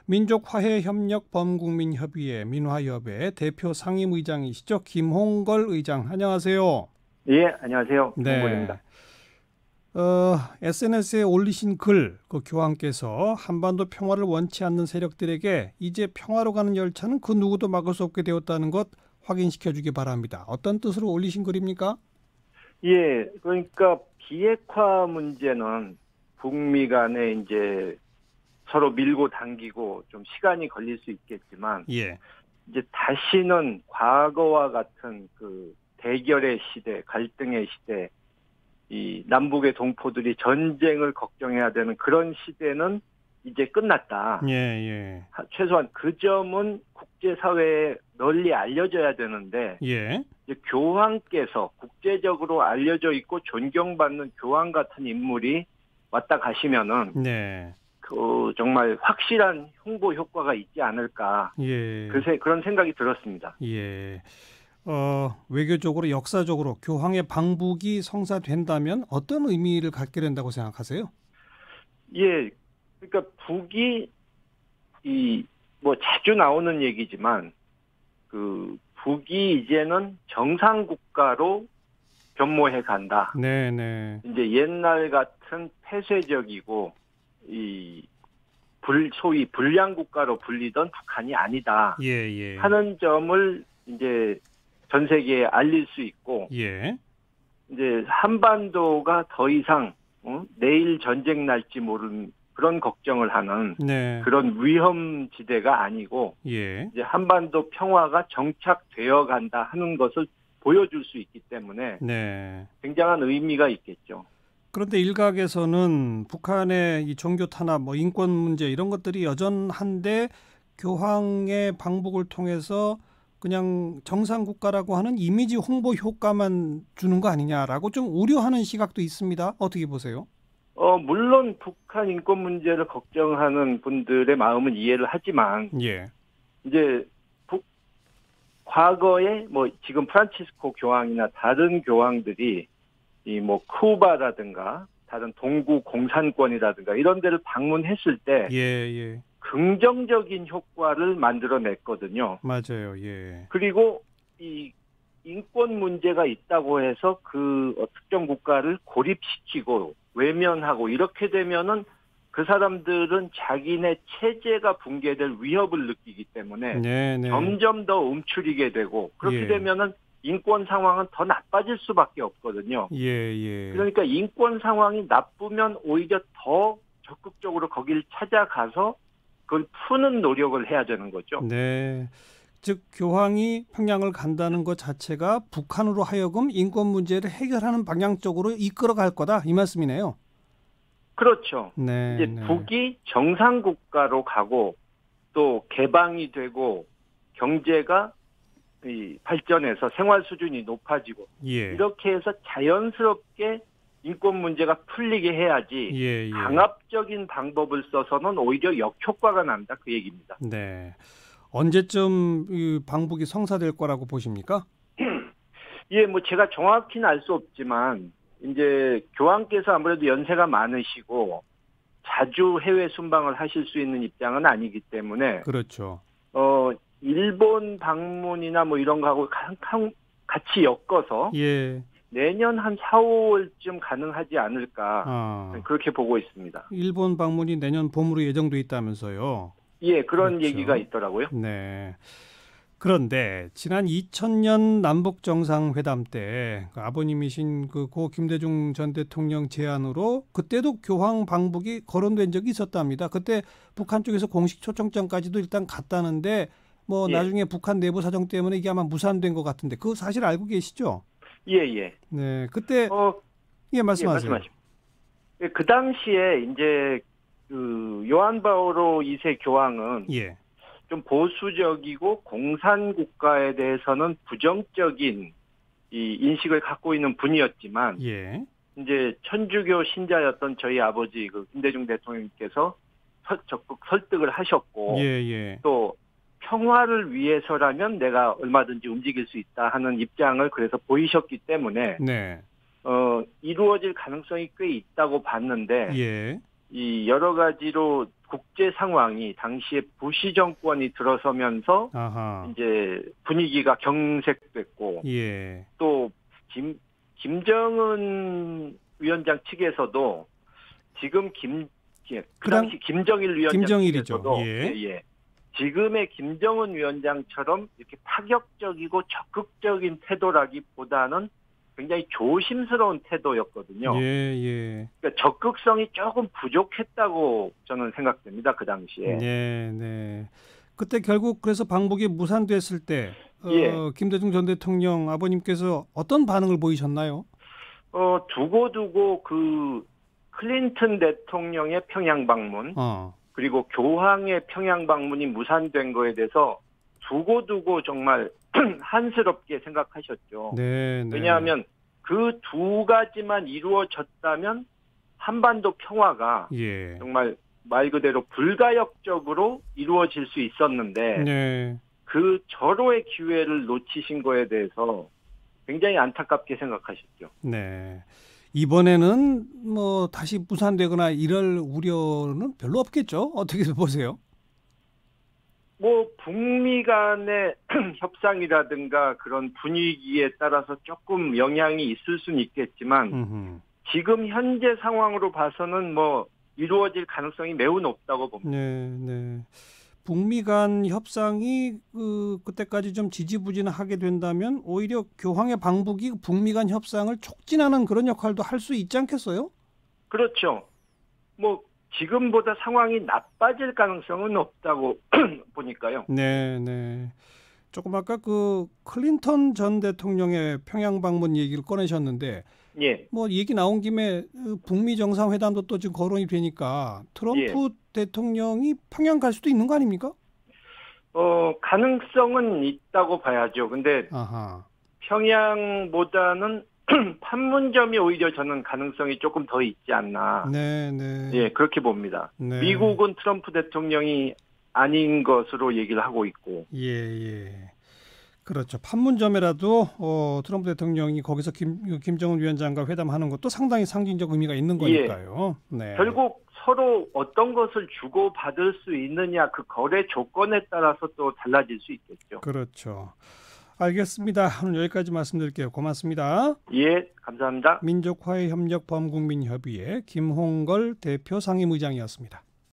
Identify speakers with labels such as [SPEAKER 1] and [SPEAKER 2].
[SPEAKER 1] 민족화해협력범국민협의회 민화협의 대표 상임의장이시죠. 김홍걸 의장, 안녕하세요.
[SPEAKER 2] 예, 안녕하세요. 김홍걸입니다.
[SPEAKER 1] 네. SNS에 올리신 글, 그 교황께서 한반도 평화를 원치 않는 세력들에게 이제 평화로 가는 열차는 그 누구도 막을 수 없게 되었다는 것 확인시켜 주기 바랍니다. 어떤 뜻으로 올리신 글입니까?
[SPEAKER 2] 예, 그러니까 비핵화 문제는 북미 간에 이제 서로 밀고 당기고 좀 시간이 걸릴 수 있겠지만,
[SPEAKER 1] 예.
[SPEAKER 2] 이제 다시는 과거와 같은 그 대결의 시대, 갈등의 시대, 이 남북의 동포들이 전쟁을 걱정해야 되는 그런 시대는 이제 끝났다.
[SPEAKER 1] 예, 예.
[SPEAKER 2] 최소한 그 점은 국제사회에 널리 알려져야 되는데,
[SPEAKER 1] 예.
[SPEAKER 2] 이제 교황께서 국제적으로 알려져 있고 존경받는 교황 같은 인물이 왔다 가시면은
[SPEAKER 1] 네.
[SPEAKER 2] 그 정말 확실한 홍보 효과가 있지 않을까.
[SPEAKER 1] 예.
[SPEAKER 2] 그런 생각이 들었습니다.
[SPEAKER 1] 예. 외교적으로 역사적으로 교황의 방북이 성사된다면 어떤 의미를 갖게 된다고 생각하세요?
[SPEAKER 2] 예. 그러니까 북이 뭐 자주 나오는 얘기지만 그 북이 이제는 정상 국가로 변모해 간다.
[SPEAKER 1] 네, 네.
[SPEAKER 2] 이제 옛날 같은 폐쇄적이고 소위 불량 국가로 불리던 북한이 아니다
[SPEAKER 1] 예, 예.
[SPEAKER 2] 하는 점을 이제 전 세계에 알릴 수 있고,
[SPEAKER 1] 예.
[SPEAKER 2] 이제 한반도가 더 이상 내일 전쟁 날지 모르는 그런 걱정을 하는
[SPEAKER 1] 네.
[SPEAKER 2] 그런 위험지대가 아니고,
[SPEAKER 1] 예.
[SPEAKER 2] 이제 한반도 평화가 정착되어 간다 하는 것을 보여줄 수 있기 때문에
[SPEAKER 1] 네.
[SPEAKER 2] 굉장한 의미가 있겠죠.
[SPEAKER 1] 그런데 일각에서는 북한의 이 종교 탄압, 뭐 인권 문제 이런 것들이 여전한데 교황의 방북을 통해서 그냥 정상 국가라고 하는 이미지 홍보 효과만 주는 거 아니냐라고 좀 우려하는 시각도 있습니다. 어떻게 보세요?
[SPEAKER 2] 물론 북한 인권 문제를 걱정하는 분들의 마음은 이해를 하지만,
[SPEAKER 1] 예.
[SPEAKER 2] 이제 과거에 뭐 지금 프란치스코 교황이나 다른 교황들이 이 뭐 쿠바라든가 다른 동구 공산권이라든가 이런 데를 방문했을 때
[SPEAKER 1] 예, 예.
[SPEAKER 2] 긍정적인 효과를 만들어냈거든요.
[SPEAKER 1] 맞아요. 예.
[SPEAKER 2] 그리고 이 인권 문제가 있다고 해서 그 특정 국가를 고립시키고 외면하고 이렇게 되면은 그 사람들은 자기네 체제가 붕괴될 위협을 느끼기 때문에
[SPEAKER 1] 네, 네.
[SPEAKER 2] 점점 더 움츠리게 되고, 그렇게
[SPEAKER 1] 예.
[SPEAKER 2] 되면은 인권 상황은 더 나빠질 수밖에 없거든요.
[SPEAKER 1] 예, 예.
[SPEAKER 2] 그러니까 인권 상황이 나쁘면 오히려 더 적극적으로 거기를 찾아가서 그걸 푸는 노력을 해야 되는 거죠.
[SPEAKER 1] 네. 즉 교황이 평양을 간다는 것 자체가 북한으로 하여금 인권 문제를 해결하는 방향 쪽으로 이끌어갈 거다 이 말씀이네요.
[SPEAKER 2] 그렇죠.
[SPEAKER 1] 네,
[SPEAKER 2] 이제
[SPEAKER 1] 네.
[SPEAKER 2] 북이 정상 국가로 가고 또 개방이 되고 경제가 발전해서 생활 수준이 높아지고,
[SPEAKER 1] 예.
[SPEAKER 2] 이렇게 해서 자연스럽게 인권 문제가 풀리게 해야지,
[SPEAKER 1] 예, 예.
[SPEAKER 2] 강압적인 방법을 써서는 오히려 역효과가 난다, 그 얘기입니다.
[SPEAKER 1] 네. 언제쯤 이 방북이 성사될 거라고 보십니까?
[SPEAKER 2] 예, 뭐 제가 정확히는 알 수 없지만 이제 교황께서 아무래도 연세가 많으시고 자주 해외 순방을 하실 수 있는 입장은 아니기 때문에,
[SPEAKER 1] 그렇죠.
[SPEAKER 2] 일본 방문이나 뭐 이런 거하고 같이 엮어서
[SPEAKER 1] 예.
[SPEAKER 2] 내년 한 4, 5월쯤 가능하지 않을까, 그렇게 보고 있습니다.
[SPEAKER 1] 일본 방문이 내년 봄으로 예정돼 있다면서요.
[SPEAKER 2] 예, 그런
[SPEAKER 1] 그렇죠.
[SPEAKER 2] 얘기가 있더라고요.
[SPEAKER 1] 네. 그런데 지난 2000년 남북 정상회담 때 아버님이신 고 김대중 전 대통령 제안으로 그때도 교황 방북이 거론된 적이 있었답니다. 그때 북한 쪽에서 공식 초청장까지도 일단 갔다는데 뭐
[SPEAKER 2] 예.
[SPEAKER 1] 나중에 북한 내부 사정 때문에 이게 아마 무산된 것 같은데 그 사실 알고 계시죠?
[SPEAKER 2] 예, 예.
[SPEAKER 1] 네, 그때
[SPEAKER 2] 예,
[SPEAKER 1] 말씀하세요.
[SPEAKER 2] 말씀하십시오. 예, 그 당시에 이제 그 요한 바오로 2세 교황은
[SPEAKER 1] 예.
[SPEAKER 2] 좀 보수적이고 공산 국가에 대해서는 부정적인 이 인식을 갖고 있는 분이었지만,
[SPEAKER 1] 예.
[SPEAKER 2] 이제 천주교 신자였던 저희 아버지 그 김대중 대통령께서 적극 설득을 하셨고,
[SPEAKER 1] 예, 예.
[SPEAKER 2] 또 평화를 위해서라면 내가 얼마든지 움직일 수 있다 하는 입장을 그래서 보이셨기 때문에,
[SPEAKER 1] 네.
[SPEAKER 2] 이루어질 가능성이 꽤 있다고 봤는데,
[SPEAKER 1] 예.
[SPEAKER 2] 이 여러 가지로 국제 상황이 당시에 부시 정권이 들어서면서
[SPEAKER 1] 아하.
[SPEAKER 2] 이제 분위기가 경색됐고
[SPEAKER 1] 예.
[SPEAKER 2] 또 김정은 위원장 측에서도 지금 그 당시 김정일 위원장
[SPEAKER 1] 김정일이죠.
[SPEAKER 2] 측에서도
[SPEAKER 1] 예.
[SPEAKER 2] 예, 지금의 김정은 위원장처럼 이렇게 파격적이고 적극적인 태도라기보다는 굉장히 조심스러운 태도였거든요.
[SPEAKER 1] 예, 예.
[SPEAKER 2] 그러니까 적극성이 조금 부족했다고 저는 생각됩니다. 그 당시에.
[SPEAKER 1] 네, 네. 그때 결국 그래서 방북이 무산됐을 때
[SPEAKER 2] 예.
[SPEAKER 1] 김대중 전 대통령 아버님께서 어떤 반응을 보이셨나요?
[SPEAKER 2] 두고두고 그 클린턴 대통령의 평양 방문 그리고 교황의 평양 방문이 무산된 거에 대해서 두고두고 정말 한스럽게 생각하셨죠.
[SPEAKER 1] 네, 네.
[SPEAKER 2] 왜냐하면 그 두 가지만 이루어졌다면 한반도 평화가
[SPEAKER 1] 예.
[SPEAKER 2] 정말 말 그대로 불가역적으로 이루어질 수 있었는데
[SPEAKER 1] 네.
[SPEAKER 2] 그 절호의 기회를 놓치신 거에 대해서 굉장히 안타깝게 생각하셨죠.
[SPEAKER 1] 네. 이번에는 뭐 다시 무산되거나 이럴 우려는 별로 없겠죠? 어떻게 보세요?
[SPEAKER 2] 뭐 북미 간의 협상이라든가 그런 분위기에 따라서 조금 영향이 있을 수는 있겠지만 지금 현재 상황으로 봐서는 뭐 이루어질 가능성이 매우 높다고 봅니다.
[SPEAKER 1] 네, 네. 북미 간 협상이 그때까지 좀 지지부진하게 된다면 오히려 교황의 방북이 북미 간 협상을 촉진하는 그런 역할도 할 수 있지 않겠어요?
[SPEAKER 2] 그렇죠. 뭐 지금보다 상황이 나빠질 가능성은 없다고 보니까요.
[SPEAKER 1] 네, 네. 조금 아까 그 클린턴 전 대통령의 평양 방문 얘기를 꺼내셨는데,
[SPEAKER 2] 예.
[SPEAKER 1] 뭐 얘기 나온 김에 북미 정상회담도 또 지금 거론이 되니까 트럼프 대통령이 평양 갈 수도 있는 거 아닙니까?
[SPEAKER 2] 가능성은 있다고 봐야죠. 근데
[SPEAKER 1] 아하.
[SPEAKER 2] 평양보다는 판문점이 오히려 저는 가능성이 조금 더 있지 않나.
[SPEAKER 1] 네, 네.
[SPEAKER 2] 예, 그렇게 봅니다.
[SPEAKER 1] 네.
[SPEAKER 2] 미국은 트럼프 대통령이 아닌 것으로 얘기를 하고 있고.
[SPEAKER 1] 예, 예. 그렇죠. 판문점에라도 트럼프 대통령이 거기서 김정은 위원장과 회담하는 것도 상당히 상징적 의미가 있는 거니까요.
[SPEAKER 2] 예.
[SPEAKER 1] 네.
[SPEAKER 2] 결국 서로 어떤 것을 주고 받을 수 있느냐 그 거래 조건에 따라서 또 달라질 수 있겠죠.
[SPEAKER 1] 그렇죠. 알겠습니다. 오늘 여기까지 말씀드릴게요. 고맙습니다.
[SPEAKER 2] 예, 감사합니다.
[SPEAKER 1] 민족화해협력 범국민협의회 김홍걸 대표 상임의장이었습니다.